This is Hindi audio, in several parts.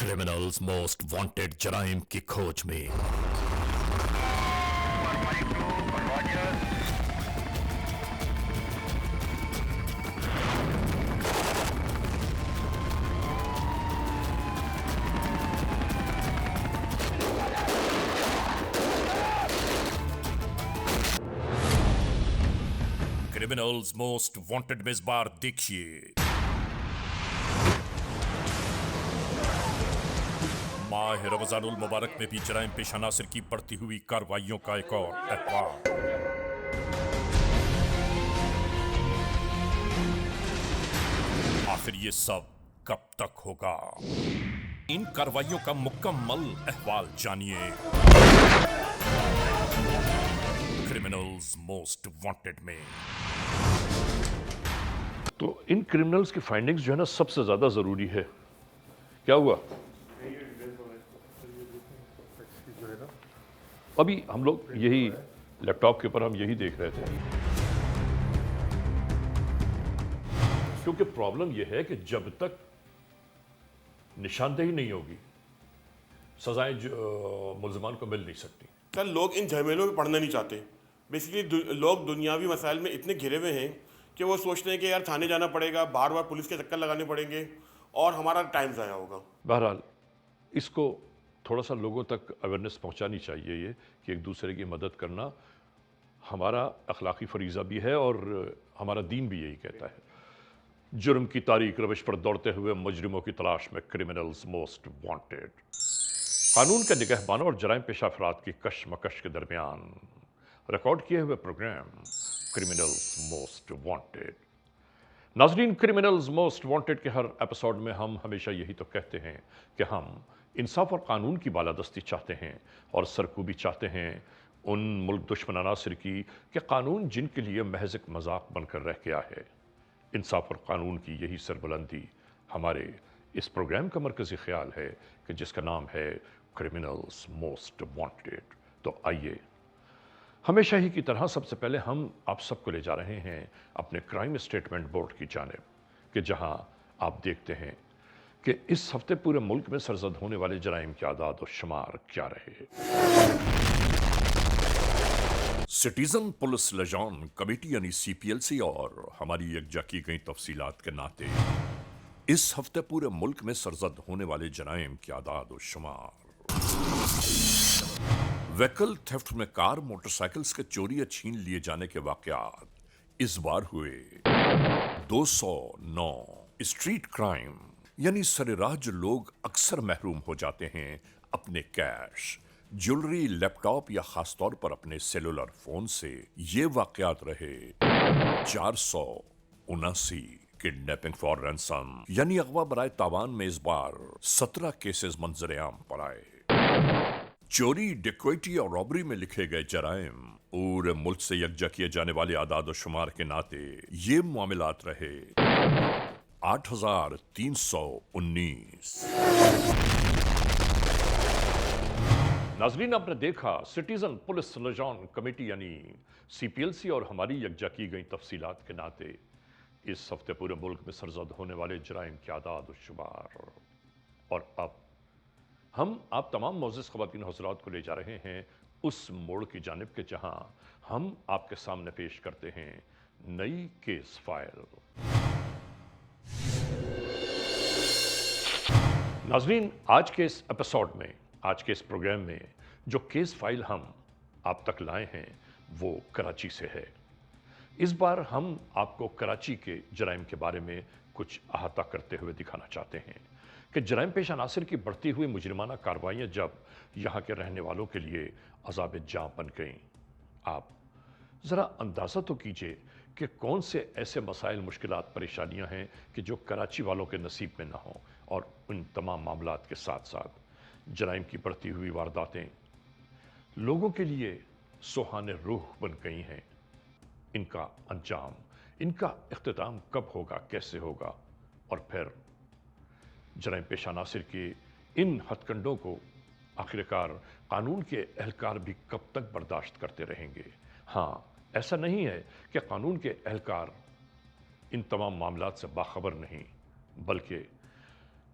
क्रिमिनल्स मोस्ट वांटेड जराइम की खोज में। क्रिमिनल्स मोस्ट वांटेड में इस बार देखिए माह रमजानुल मुबारक में भी जराइम पेशा नासिर की बढ़ती हुई कार्रवाइयों का एक और अहवाल। आखिर ये सब कब तक होगा? इन कार्रवाइयों का मुकम्मल अहवाल जानिए क्रिमिनल्स मोस्ट वांटेड में। तो इन क्रिमिनल्स की फाइंडिंग्स जो है ना सबसे ज्यादा जरूरी है। क्या हुआ? अभी हम लोग यही लैपटॉप के ऊपर हम यही देख रहे थे, क्योंकि प्रॉब्लम यह है कि जब तक निशानदेही नहीं होगी सजाएं मुल्जिमान को मिल नहीं सकती। सर, लोग इन झमेलों में पड़ना नहीं चाहते। बेसिकली लोग दुनियावी मसाइल में इतने घिरे हुए हैं कि वो सोचते हैं कि यार थाने जाना पड़ेगा, बार बार पुलिस के चक्कर लगाने पड़ेंगे और हमारा टाइम ज़ाया होगा। बहरहाल इसको थोड़ा सा लोगों तक अवेयरनेस पहुंचानी चाहिए, ये कि एक दूसरे की मदद करना हमारा अखलाकी फरीज़ा भी है और हमारा दीन भी यही कहता है। जुर्म की तारीख रविश पर दौड़ते हुए मुजरिमों की तलाश में क्रिमिनल्स मोस्ट वांटेड। कानून के निगहबानों और जराइम पेशा अफराद की कशमकश के दरमियान रिकॉर्ड किए हुए प्रोग्राम क्रिमिनल्स मोस्ट वांटेड। नाज़रीन, क्रिमिनल्स मोस्ट वांटेड के हर एपिसोड में हम हमेशा यही तो कहते हैं कि हम इंसाफ और कानून की बालादस्ती चाहते हैं और सरकूबी चाहते हैं उन मुल्क दुश्मन अनासिर की कि कानून जिनके लिए महज एक मजाक बनकर रह गया है। इंसाफ और कानून की यही सरबुलंदी हमारे इस प्रोग्राम का मरकजी ख्याल है कि जिसका नाम है क्रिमिनल्स मोस्ट वांटेड। तो आइए, हमेशा ही की तरह सबसे पहले हम आप सबको ले जा रहे हैं अपने क्राइम स्टेटमेंट बोर्ड की जानिब, कि जहां आप देखते हैं कि इस हफ्ते पूरे मुल्क में सरजद होने वाले जराइम के आदाद और शुमार क्या रहे। सिटीजन पुलिस लिजॉन कमेटी यानी CPLC और हमारी यकजा की गई तफसीलात के नाते इस हफ्ते पूरे मुल्क में सरजद होने वाले जराइम के आदाद और शुमार। व्हीकल थेफ्ट में कार मोटरसाइकिल्स के चोरी या छीन लिए जाने के वाकयात इस बार हुए 209। स्ट्रीट क्राइम यानी सरेराह जो लोग अक्सर महरूम हो जाते हैं अपने कैश, ज्वेलरी, लैपटॉप या खासतौर पर अपने सेलुलर फोन से, ये वाकयात रहे 479। किडनैपिंग फॉर रैंसम यानी अगवा बराए तावान में इस बार 17 केसेस मंजर आम पर आए। चोरी, डिक्वेटी और रॉबरी में लिखे गए जराइम पूरे मुल्क से यकजा किए जाने वाले आदाद और शुमार के नाते ये मामलात रहे 8319। नाजरीन, आपने देखा सिटीजन पुलिस लिजॉन कमेटी यानी CPLC और हमारी यकजा की गई तफसीलात के नाते इस हफ्ते पूरे मुल्क में सरजद होने वाले जराइम के आदाद और शुमार। और अब हम आप तमाम मोअज़्ज़िज़ ख़वातीन हज़रात को ले जा रहे हैं उस मोड़ की जानिब के जहां हम आपके सामने पेश करते हैं नई केस फाइल। नाज़रीन, आज के इस एपिसोड में, आज के इस प्रोग्राम में जो केस फाइल हम आप तक लाए हैं वो कराची से है। इस बार हम आपको कराची के जराइम के बारे में कुछ अहाता करते हुए दिखाना चाहते हैं कि जराइम पेशा नासिर की बढ़ती हुई मुजरिमाना कार्रवाइयाँ जब यहाँ के रहने वालों के लिए अज़ाब जाँ बन गईं। आप ज़रा अंदाज़ा तो कीजिए कि कौन से ऐसे मसाइल, मुश्किलात, परेशानियाँ हैं कि जो कराची वालों के नसीब में ना हों, और उन तमाम मामलात के साथ साथ जराइम की बढ़ती हुई वारदातें लोगों के लिए सुहाने रूह बन गई हैं। इनका अंजाम, इनका इख्तिताम कब होगा, कैसे होगा, और फिर जराइम पेशा नासिर के इन हथकंडों को आखिरकार कानून के एहलकार भी कब तक बर्दाश्त करते रहेंगे। हाँ, ऐसा नहीं है कि कानून के एहलकार इन तमाम मामलात से बाखबर नहीं, बल्कि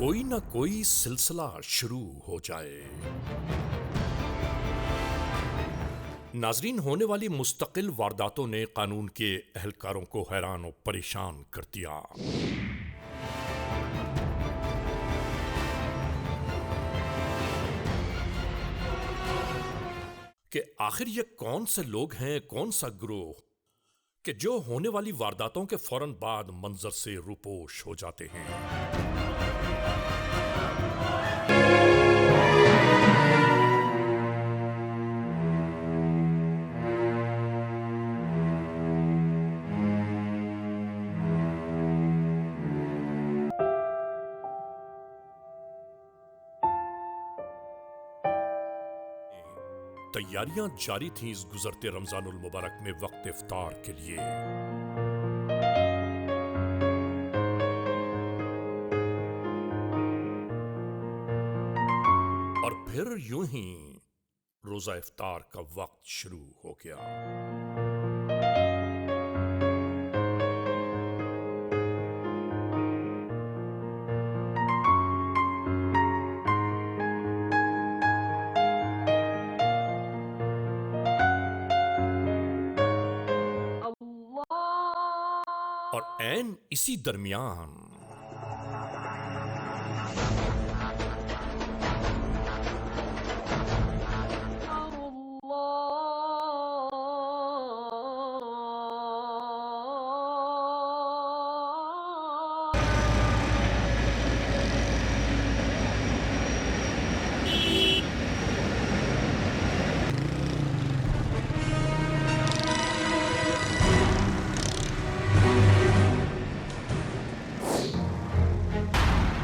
कोई ना कोई सिलसिला शुरू हो जाए। नाजरीन, होने वाली मुस्तकिल वारदातों ने कानून के एहलकारों को हैरान और परेशान कर दिया। कि आखिर ये कौन से लोग हैं, कौन सा ग्रोह कि जो होने वाली वारदातों के फौरन बाद मंजर से रूपोश हो जाते हैं। तैयारियां जारी थीं इस गुजरते रमजानुल मुबारक में वक्त इफ्तार के लिए। और फिर यूं ही रोजा इफ्तार का वक्त शुरू हो गया। और ऐन इसी दरमियान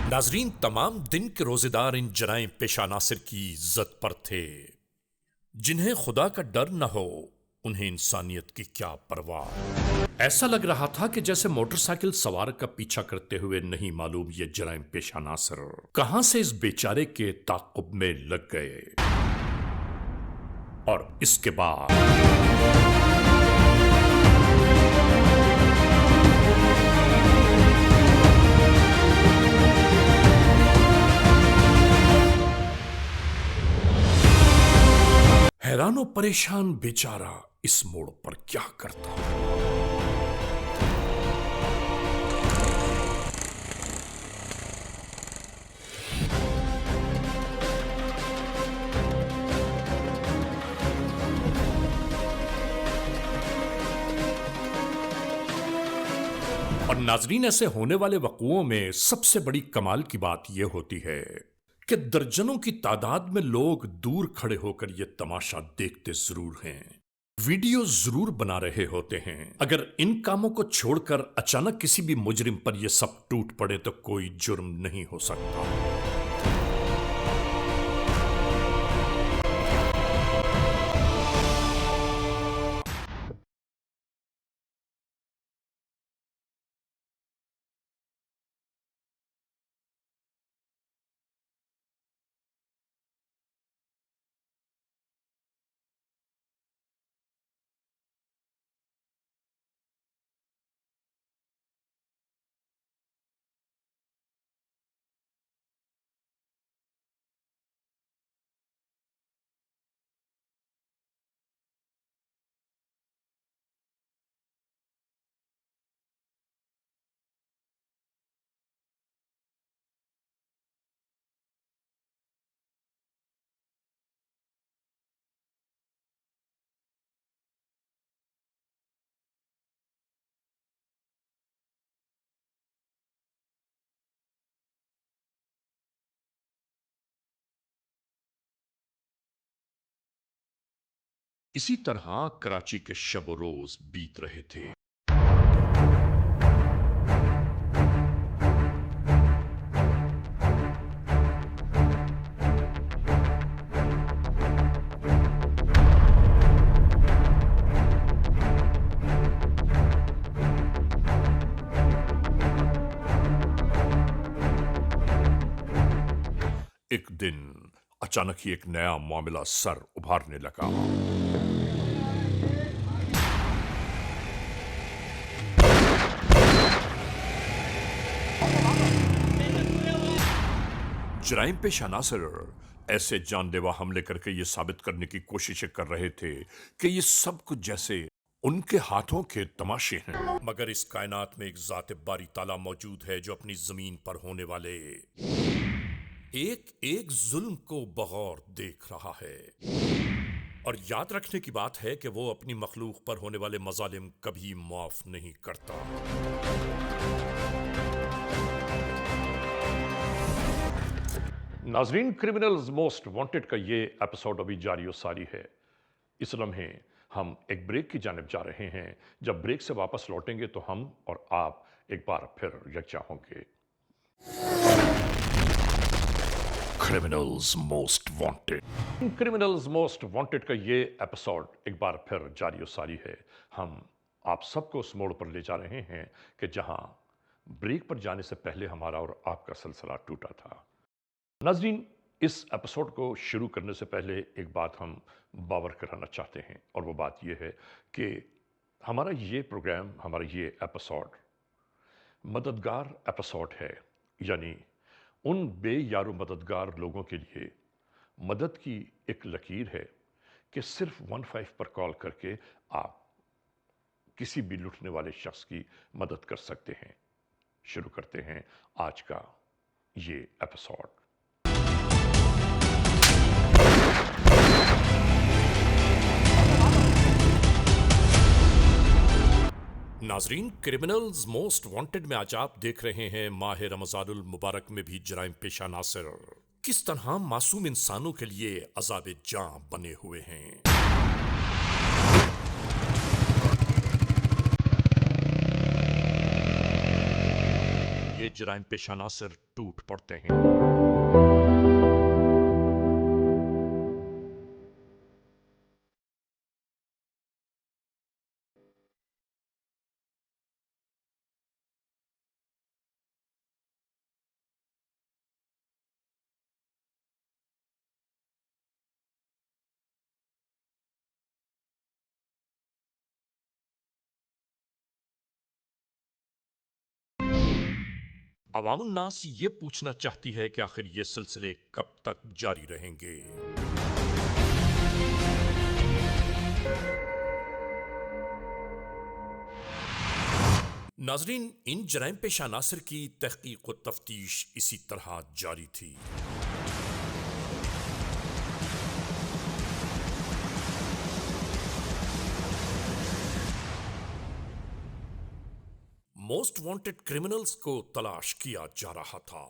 नाजरीन, तमाम दिन के रोजेदार इन जराइम पेशा नासिर की इज्जत पर थे। जिन्हें खुदा का डर न हो, उन्हें इंसानियत की क्या परवाह। ऐसा लग रहा था कि जैसे मोटरसाइकिल सवार का पीछा करते हुए नहीं मालूम ये जराइम पेशा नासिर कहां से इस बेचारे के ताक़ुब में लग गए। और इसके बाद हैरान और परेशान बेचारा इस मोड़ पर क्या करता। और नाजरीन, ऐसे होने वाले वक़ूओं में सबसे बड़ी कमाल की बात यह होती है कि दर्जनों की तादाद में लोग दूर खड़े होकर यह तमाशा देखते जरूर हैं, वीडियो जरूर बना रहे होते हैं। अगर इन कामों को छोड़कर अचानक किसी भी मुजरिम पर यह सब टूट पड़े तो कोई जुर्म नहीं हो सकता। इसी तरह कराची के शब रोज बीत रहे थे। एक दिन अचानक ही एक नया मामला सर उभारने लगा। जराइम पेश अनासर ऐसे जानलेवा हमले करके ये साबित करने की कोशिशें कर रहे थे कि ये सब कुछ जैसे उनके हाथों के तमाशे हैं। मगर इस कायनात में एक ज़ात बारी ताला मौजूद है जो अपनी जमीन पर होने वाले एक एक जुल्म को बगौर देख रहा है, और याद रखने की बात है कि वो अपनी मखलूक पर होने वाले मजालिम कभी माफ नहीं करता। नाजरीन, क्रिमिनल्स मोस्ट वांटेड का ये एपिसोड अभी जारी सारी है। इस लम्हे हम एक ब्रेक की जानिब जा रहे हैं। जब ब्रेक से वापस लौटेंगे तो हम और आप एक बार फिर यकजा होंगे। Criminals most wanted. Criminals most wanted का ये एपिसोड एक बार फिर जारी सारी है। हम आप सबको उस मोड़ पर ले जा रहे हैं कि जहां ब्रेक पर जाने से पहले हमारा और आपका सिलसिला टूटा था। नाज़रीन, इस एपिसोड को शुरू करने से पहले एक बात हम बावर कराना चाहते हैं, और वो बात ये है कि हमारा ये प्रोग्राम, हमारा ये एपिसोड मददगार एपिसोड है। यानी उन बेयारो मददगार लोगों के लिए मदद की एक लकीर है कि सिर्फ 15 पर कॉल करके आप किसी भी लुटने वाले शख्स की मदद कर सकते हैं। शुरू करते हैं आज का ये एपिसोड। नाजरीन, क्रिमिनल्स मोस्ट वांटेड में आज आप देख रहे हैं माह रमज़ानुल मुबारक में भी जराइम पेशा नासिर किस तरह मासूम इंसानों के लिए अज़ाब जां बने हुए हैं। ये जराइम पेशा नासिर टूट पड़ते हैं। अवामुन नास ये पूछना चाहती है कि आखिर ये सिलसिले कब तक जारी रहेंगे। नाजरीन, इन जराइम पेशा नासिर की तहकीक व तफ्तीश इसी तरह जारी थी। मोस्ट वांटेड क्रिमिनल्स को तलाश किया जा रहा था।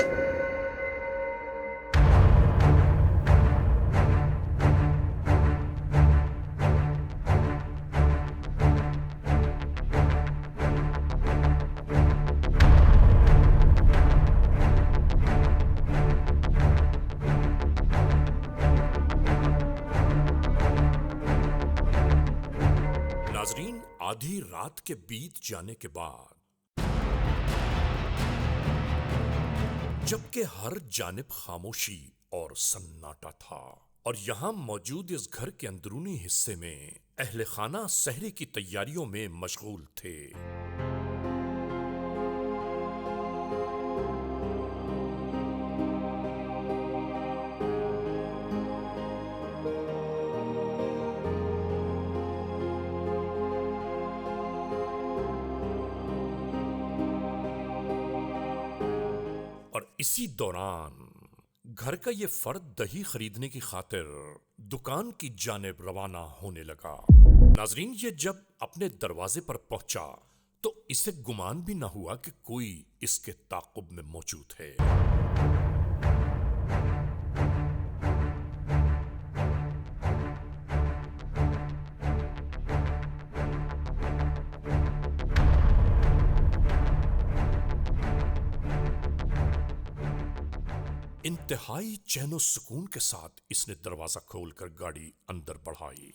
नाजरीन, आधी रात के बीत जाने के बाद जबकि हर जानिब खामोशी और सन्नाटा था, और यहां मौजूद इस घर के अंदरूनी हिस्से में अहले खाना सहरी की तैयारियों में मशगूल थे। और इसी दौरान घर का ये फर्द दही खरीदने की खातिर दुकान की जानिब रवाना होने लगा। नाजरीन, ये जब अपने दरवाजे पर पहुंचा तो इसे गुमान भी न हुआ कि कोई इसके ताक़ुब में मौजूद है। इंतहाई चैनो सुकून के साथ इसने दरवाजा खोलकर गाड़ी अंदर बढ़ाई।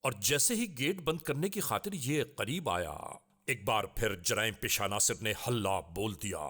और जैसे ही गेट बंद करने की खातिर ये करीब आया, एक बार फिर जराइम पेशा नासिर ने हल्ला बोल दिया।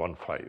15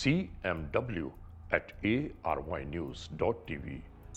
cmw@arYnews.tv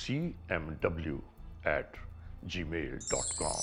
cmw@gmail.com،